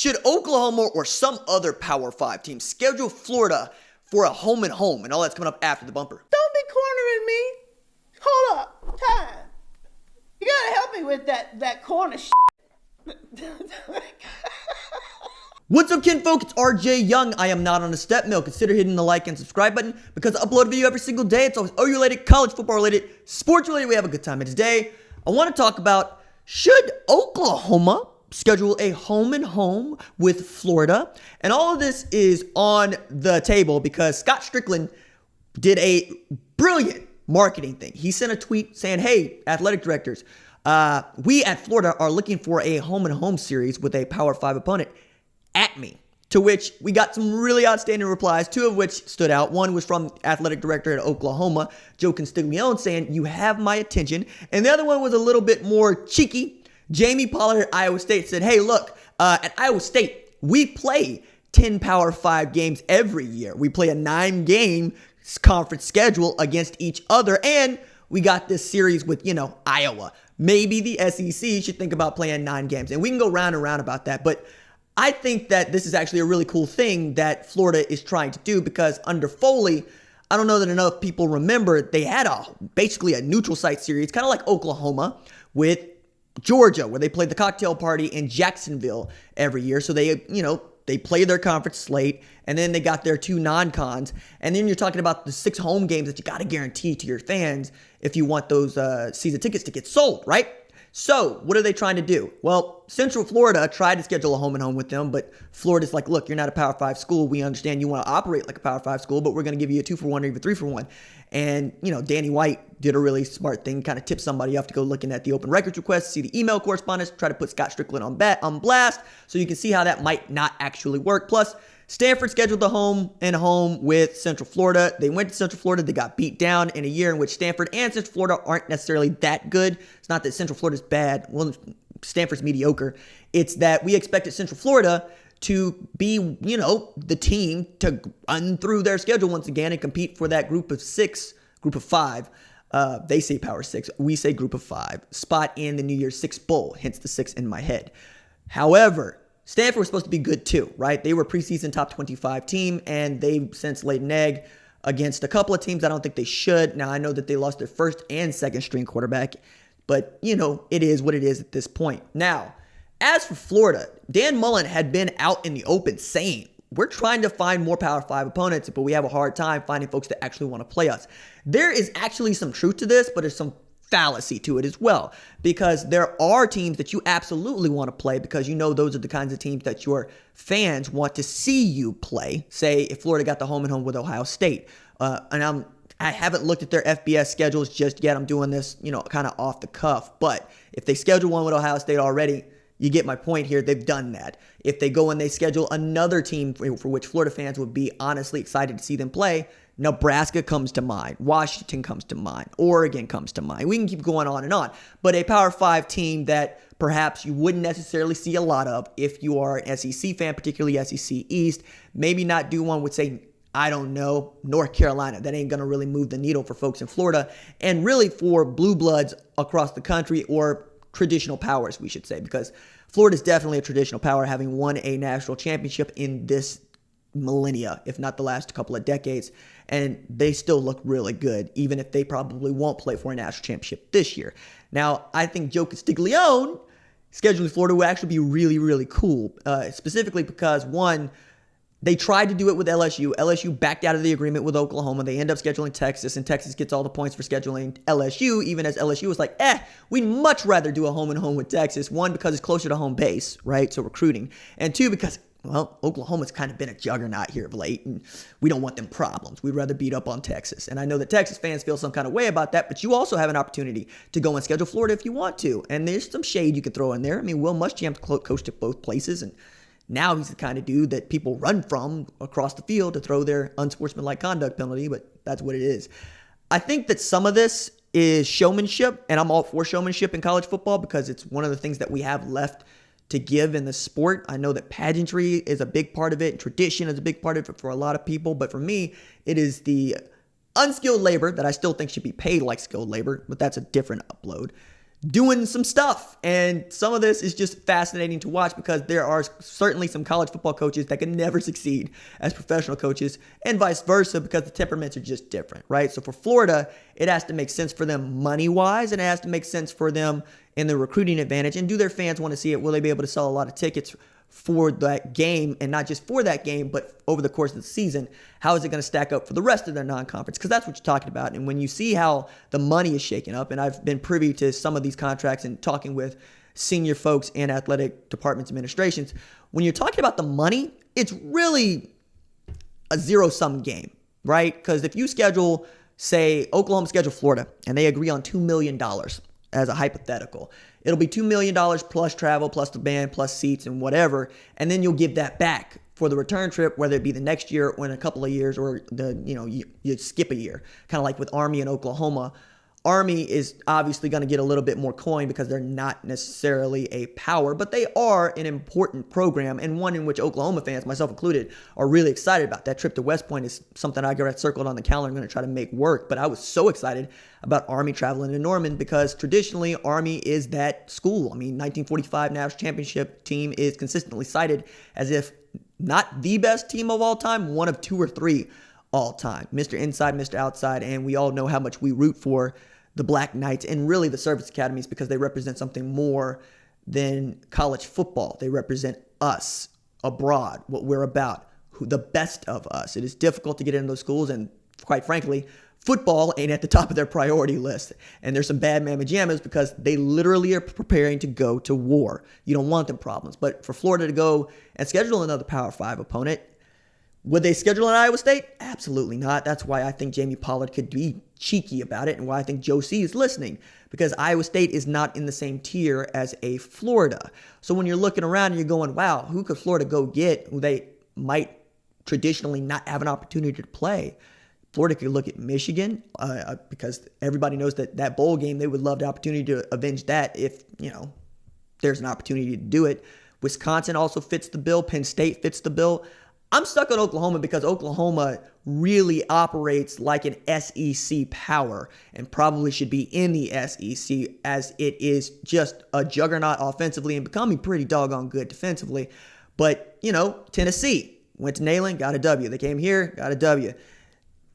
Should Oklahoma or some other Power 5 team schedule Florida for a home and home? And all that's coming up after the bumper. Don't be cornering me. Hold up. Time. You gotta help me with that corner shit. What's up, kinfolk? It's RJ Young. I am not on a step mill. Consider hitting the like and subscribe button because I upload a video every single day. It's always OU related, college football related, sports related. We have a good time. And today, I want to talk about, should Oklahoma schedule a home and home with Florida? And all of this is on the table because Scott Stricklin did a brilliant marketing thing. He sent a tweet saying, hey, athletic directors, we at Florida are looking for a home and home series with a Power 5 opponent. At me. To which we got some really outstanding replies, two of which stood out. One was from athletic director at Oklahoma, Joe Castiglione, saying, you have my attention. And the other one was a little bit more cheeky. Jamie Pollard at Iowa State said, hey, look, at Iowa State, we play 10 Power 5 games every year. We play a 9-game conference schedule against each other. And we got this series with, Iowa. Maybe the SEC should think about playing 9 games. And we can go round and round about that. But I think that this is actually a really cool thing that Florida is trying to do because under Foley, I don't know that enough people remember, they had basically a neutral site series, kind of like Oklahoma with Georgia, where they played the cocktail party in Jacksonville every year. So they play their conference slate, and then they got their 2 non-cons. And then you're talking about the 6 home games that you got to guarantee to your fans if you want those season tickets to get sold, right? So what are they trying to do? Well, Central Florida tried to schedule a home and home with them, but Florida's like, look, you're not a Power 5 school. We understand you want to operate like a Power 5 school, but we're going to give you a 2-for-1 or even 3-for-1. And, Danny White did a really smart thing, kind of tipped somebody off to go looking at the open records request, see the email correspondence, try to put Scott Stricklin on blast so you can see how that might not actually work. Plus, Stanford scheduled the home and home with Central Florida. They went to Central Florida. They got beat down in a year in which Stanford and Central Florida aren't necessarily that good. It's not that Central Florida's bad. Well, Stanford's mediocre. It's that we expected Central Florida to be, the team to run through their schedule once again and compete for that group of 5. They say Power 6. We say group of 5. Spot in the New Year's 6 Bowl, hence the 6 in my head. However, Stanford was supposed to be good too, right? They were preseason top 25 team, and they've since laid an egg against a couple of teams I don't think they should. Now, I know that they lost their first and second string quarterback, but, it is what it is at this point. Now, as for Florida, Dan Mullen had been out in the open saying, we're trying to find more Power 5 opponents, but we have a hard time finding folks that actually want to play us. There is actually some truth to this, but there's some fallacy to it as well, because there are teams that you absolutely want to play because those are the kinds of teams that your fans want to see you play. Say if Florida got the home and home with Ohio State, and I haven't looked at their FBS schedules just yet. I'm doing this, kind of off the cuff, but if they schedule one with Ohio State already, you get my point here. They've done that. If they go and they schedule another team for which Florida fans would be honestly excited to see them play, Nebraska comes to mind. Washington comes to mind. Oregon comes to mind. We can keep going on and on. But a Power 5 team that perhaps you wouldn't necessarily see a lot of if you are an SEC fan, particularly SEC East, maybe not do one with, say, I don't know, North Carolina. That ain't going to really move the needle for folks in Florida. And really for blue bloods across the country, or traditional powers, we should say, because Florida is definitely a traditional power, having won a national championship in this millennia, if not the last couple of decades, and they still look really good, even if they probably won't play for a national championship this year. Now, I think Joe Castiglione scheduling Florida would actually be really, really cool, specifically because, one, they tried to do it with LSU. LSU backed out of the agreement with Oklahoma. They end up scheduling Texas, and Texas gets all the points for scheduling LSU, even as LSU was like, we'd much rather do a home and home with Texas. One, because it's closer to home base, right? So recruiting. And two, because, Oklahoma's kind of been a juggernaut here of late, and we don't want them problems. We'd rather beat up on Texas. And I know that Texas fans feel some kind of way about that, but you also have an opportunity to go and schedule Florida if you want to. And there's some shade you could throw in there. I mean, Will Muschamp coached at both places, and now he's the kind of dude that people run from across the field to throw their unsportsmanlike conduct penalty, but that's what it is. I think that some of this is showmanship, and I'm all for showmanship in college football because it's one of the things that we have left to give in the sport. I know that pageantry is a big part of it. Tradition is a big part of it for a lot of people. But for me, it is the unskilled labor that I still think should be paid like skilled labor, but that's a different upload. doing some stuff. And some of this is just fascinating to watch because there are certainly some college football coaches that can never succeed as professional coaches and vice versa because the temperaments are just different, right? So for Florida, it has to make sense for them money-wise, and it has to make sense for them in the recruiting advantage. And do their fans want to see it? Will they be able to sell a lot of tickets for that game, and not just for that game, but over the course of the season? How is it going to stack up for the rest of their non-conference? Because that's what you're talking about. And when you see how the money is shaken up, and I've been privy to some of these contracts and talking with senior folks and athletic departments administrations, when you're talking about the money, it's really a zero-sum game, right? Because if you schedule, say, Oklahoma schedule Florida, and they agree on $2 million as a hypothetical, it'll be $2 million plus travel, plus the band, plus seats and whatever. And then you'll give that back for the return trip, whether it be the next year or in a couple of years, or you skip a year, kind of like with Army and Oklahoma. Army is obviously going to get a little bit more coin because they're not necessarily a power, but they are an important program, and one in which Oklahoma fans, myself included, are really excited about. That trip to West Point is something I got circled on the calendar. I'm going to try to make work, but I was so excited about Army traveling to Norman because traditionally Army is that school. I mean, 1945 national championship team is consistently cited as if not the best team of all time, one of two or three all time. Mr. Inside, Mr. Outside, and we all know how much we root for the Black Knights and really the service academies because they represent something more than college football. They represent us abroad, what we're about, the best of us. It is difficult to get into those schools, and quite frankly, football ain't at the top of their priority list. And there's some bad mamma jammas because they literally are preparing to go to war. You don't want them problems. But for Florida to go and schedule another Power 5 opponent, would they schedule an Iowa State? Absolutely not. That's why I think Jamie Pollard could be cheeky about it, and why I think Joe C is listening, because Iowa State is not in the same tier as a Florida. So when you're looking around and you're going, wow, who could Florida go get who they might traditionally not have an opportunity to play? Florida could look at Michigan because everybody knows that bowl game, they would love the opportunity to avenge that if, there's an opportunity to do it. Wisconsin also fits the bill. Penn State fits the bill. I'm stuck on Oklahoma because Oklahoma really operates like an SEC power and probably should be in the SEC, as it is just a juggernaut offensively and becoming pretty doggone good defensively. But, Tennessee went to Neyland, got a W. They came here, got a W.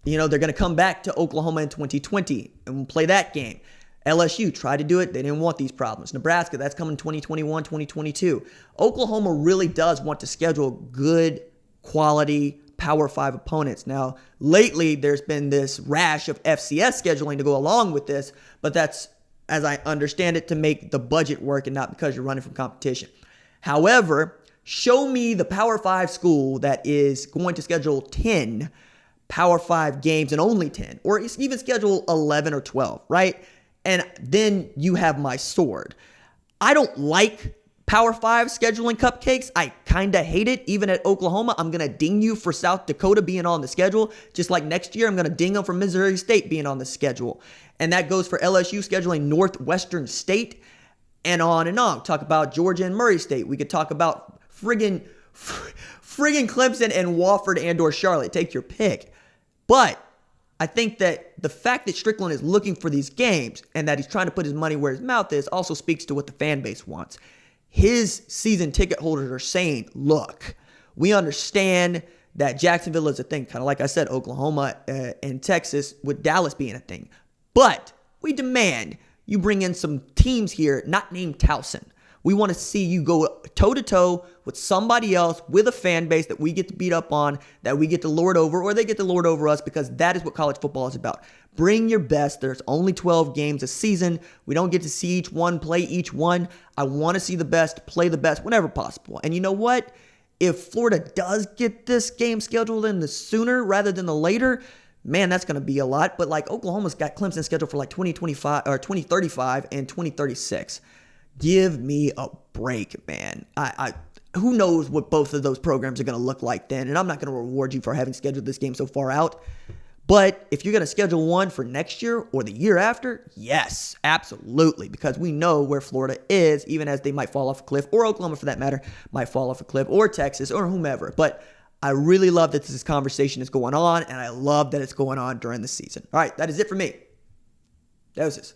They're going to come back to Oklahoma in 2020 and we'll play that game. LSU tried to do it. They didn't want these problems. Nebraska, that's coming 2021, 2022. Oklahoma really does want to schedule good quality Power 5 opponents. Now, lately, there's been this rash of FCS scheduling to go along with this, but that's, as I understand it, to make the budget work and not because you're running from competition. However, show me the Power 5 school that is going to schedule 10 Power 5 games and only 10, or even schedule 11 or 12, right? And then you have my sword. I don't like Power 5 scheduling cupcakes. I kind of hate it. Even at Oklahoma, I'm going to ding you for South Dakota being on the schedule. Just like next year, I'm going to ding them for Missouri State being on the schedule. And that goes for LSU scheduling Northwestern State and on and on. Talk about Georgia and Murray State. We could talk about friggin' Clemson and Wofford and or Charlotte. Take your pick. But I think that the fact that Stricklin is looking for these games and that he's trying to put his money where his mouth is also speaks to what the fan base wants. His season ticket holders are saying, look, we understand that Jacksonville is a thing, kind of like I said, Oklahoma and Texas, with Dallas being a thing. But we demand you bring in some teams here not named Towson. We want to see you go toe-to-toe with somebody else with a fan base that we get to beat up on, that we get to lord over, or they get to lord over us, because that is what college football is about. Bring your best. There's only 12 games a season. We don't get to see each one, play each one. I want to see the best, play the best whenever possible. And you know what? If Florida does get this game scheduled in the sooner rather than the later, man, that's going to be a lot. But like Oklahoma's got Clemson scheduled for like 2025 or 2035 and 2036. Give me a break, man. Who knows what both of those programs are going to look like then, and I'm not going to reward you for having scheduled this game so far out. But if you're going to schedule one for next year or the year after, yes, absolutely, because we know where Florida is, even as they might fall off a cliff, or Oklahoma for that matter, might fall off a cliff, or Texas, or whomever. But I really love that this conversation is going on, and I love that it's going on during the season. All right, that is it for me. Doses.